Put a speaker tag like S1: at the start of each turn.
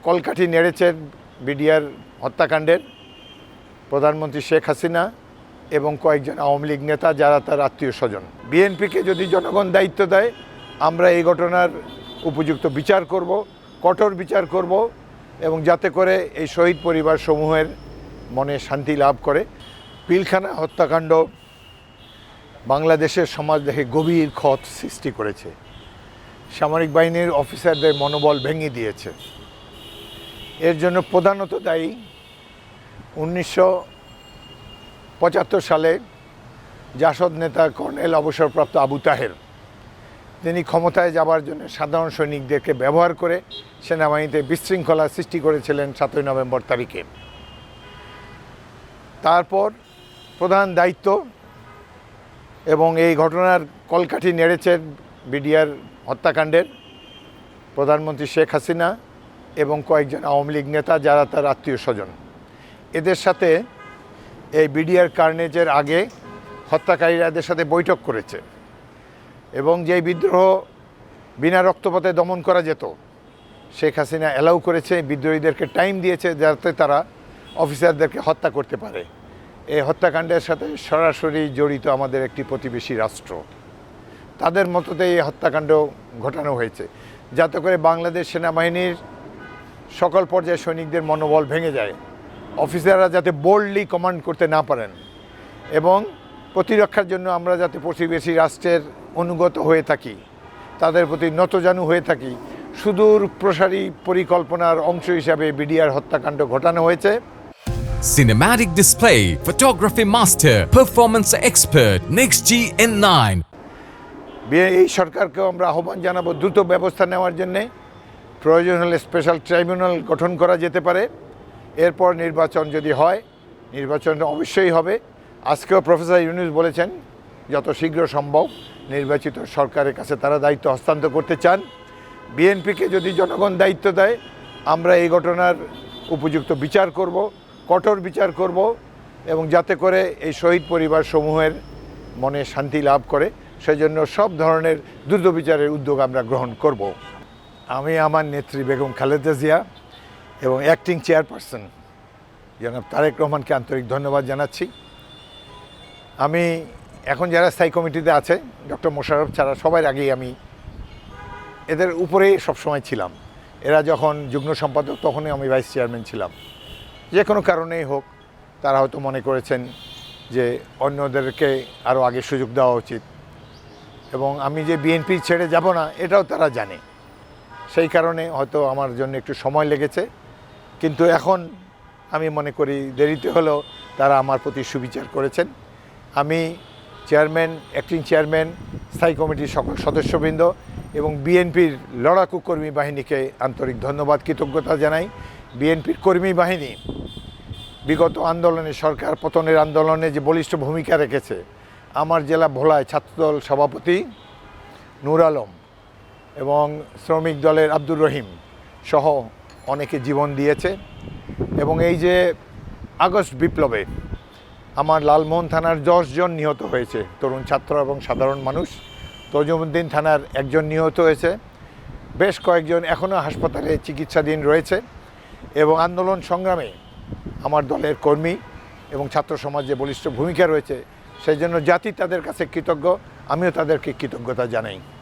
S1: কলকাঠি নেড়েছেন বিডিআর হত্যাকাণ্ডের প্রধানমন্ত্রী শেখ হাসিনা এবং কয়েকজন আওয়ামী লীগ নেতা যারা তার আত্মীয় স্বজন। বিএনপিকে যদি জনগণ দায়িত্ব দেয় আমরা এই ঘটনার উপযুক্ত বিচার করব, কঠোর বিচার করব এবং যাতে করে এই শহীদ পরিবার সমূহের মনে শান্তি লাভ করে। পিলখানা হত্যাকাণ্ড বাংলাদেশের সমাজ দেখে গভীর ক্ষত সৃষ্টি করেছে, সামরিক বাহিনীর অফিসারদের মনোবল ভেঙে দিয়েছে। এর জন্য প্রধানত দায়ী 1975 সালে জাসদ নেতা কর্নেল অবসরপ্রাপ্ত আবু তাহের, তিনি ক্ষমতায় যাবার জন্য সাধারণ সৈনিকদেরকে ব্যবহার করে সেনাবাহিনীতে বিশৃঙ্খলা সৃষ্টি করেছিলেন 7 নভেম্বর তারিখে। তারপর প্রধান দায়িত্ব এবং এই ঘটনার কলকাঠি নেড়েছেন বিডিআর হত্যাকাণ্ডের প্রধানমন্ত্রী শেখ হাসিনা এবং কয়েকজন আওয়ামী লীগ নেতা যারা তার আত্মীয় স্বজন। এদের সাথে এই বিডিআর কার্নেজের আগে হত্যাকারীরা এদের সাথে বৈঠক করেছে এবং যে বিদ্রোহ বিনা রক্তপাতে দমন করা যেত শেখ হাসিনা অ্যালাউ করেছে, বিদ্রোহীদেরকে টাইম দিয়েছে যাতে তারা অফিসারদেরকে হত্যা করতে পারে। এই হত্যাকাণ্ডের সাথে সরাসরি জড়িত আমাদের একটি প্রতিবেশী রাষ্ট্র, তাদের মতোতেই এই হত্যাকাণ্ড ঘটানো হয়েছে যাতে করে বাংলাদেশ সেনাবাহিনীর সকল পর্যায়ের সৈনিকদের মনোবল ভেঙে যায়, অফিসাররা যাতে বোল্ডলি কমান্ড করতে না পারেন এবং প্রতিরক্ষার জন্য আমরা যাতে প্রতিবেশী রাষ্ট্রের অনুগত হয়ে থাকি, তাদের প্রতি নতজানু হয়ে থাকি, সুদূর প্রসারী পরিকল্পনার অংশ হিসাবে বিডিআর হত্যাকাণ্ড ঘটানো হয়েছে।
S2: Cinematic display, photography master, performance expert, NextG N9.
S1: এই সরকারকেও আমরা আহ্বান জানাবো দ্রুত ব্যবস্থা নেওয়ার জন্যে। প্রয়োজন হলে স্পেশাল ট্রাইব্যুনাল গঠন করা যেতে পারে। এরপর নির্বাচন যদি হয়, নির্বাচন অবশ্যই হবে। আজকেও প্রফেসর ইউনূস বলেছেন যত শীঘ্র সম্ভব নির্বাচিত সরকারের কাছে তারা দায়িত্ব হস্তান্তর করতে চান। বিএনপিকে যদি জনগণ দায়িত্ব দেয় আমরা এই ঘটনার উপযুক্ত বিচার করব, কঠোর বিচার করব এবং যাতে করে এই শহীদ পরিবার সমূহের মনে শান্তি লাভ করে সেজন্য সব ধরনের দ্রুত বিচারের উদ্যোগ আমরা গ্রহণ করব। আমি আমার নেত্রী বেগম খালেদা জিয়া এবং অ্যাক্টিং চেয়ারপারসন জনাব তারেক রহমানকে আন্তরিক ধন্যবাদ জানাচ্ছি। আমি এখন যারা স্থায়ী কমিটিতে আছে ডক্টর মোশাররফ ছাড়া সবার আগেই আমি এদের উপরেই সবসময় ছিলাম। এরা যখন যুগ্ম সম্পাদক তখনই আমি ভাইস চেয়ারম্যান ছিলাম। যে কোনো কারণেই হোক তারা হয়তো মনে করেছেন যে অন্যদেরকে আরও আগে সুযোগ দেওয়া উচিত এবং আমি যে বিএনপি ছেড়ে যাব না এটাও তারা জানে। সেই কারণে হয়তো আমার জন্য একটু সময় লেগেছে, কিন্তু এখন আমি মনে করি দেরিতে হলেও তারা আমার প্রতি সুবিচার করেছেন। আমি চেয়ারম্যান, অ্যাক্টিং চেয়ারম্যান, স্থায়ী কমিটির সকল সদস্যবৃন্দ এবং বিএনপির লড়াকু কর্মী বাহিনীকে আন্তরিক ধন্যবাদ, কৃতজ্ঞতা জানাই। বিএনপির কর্মী বাহিনী বিগত আন্দোলনে, সরকার পতনের আন্দোলনে যে বলিষ্ঠ ভূমিকা রেখেছে, আমার জেলা ভোলায় ছাত্রদল সভাপতি নূর আলম এবং শ্রমিক দলের আব্দুর রহিম সহ অনেকে জীবন দিয়েছে এবং এই যে আগস্ট বিপ্লবে আমার লালমোহন থানার 10 জন নিহত হয়েছে, তরুণ ছাত্র এবং সাধারণ মানুষ। তজুমউদ্দিন থানার 1 জন নিহত হয়েছে, বেশ কয়েকজন এখনও হাসপাতালে চিকিৎসাধীন রয়েছে এবং আন্দোলন সংগ্রামে আমার দলের কর্মী এবং ছাত্র সমাজে বলিষ্ঠ ভূমিকা রয়েছে। সেই জন্য জাতি তাদের কাছে কৃতজ্ঞ, আমিও তাদেরকে কৃতজ্ঞতা জানাই।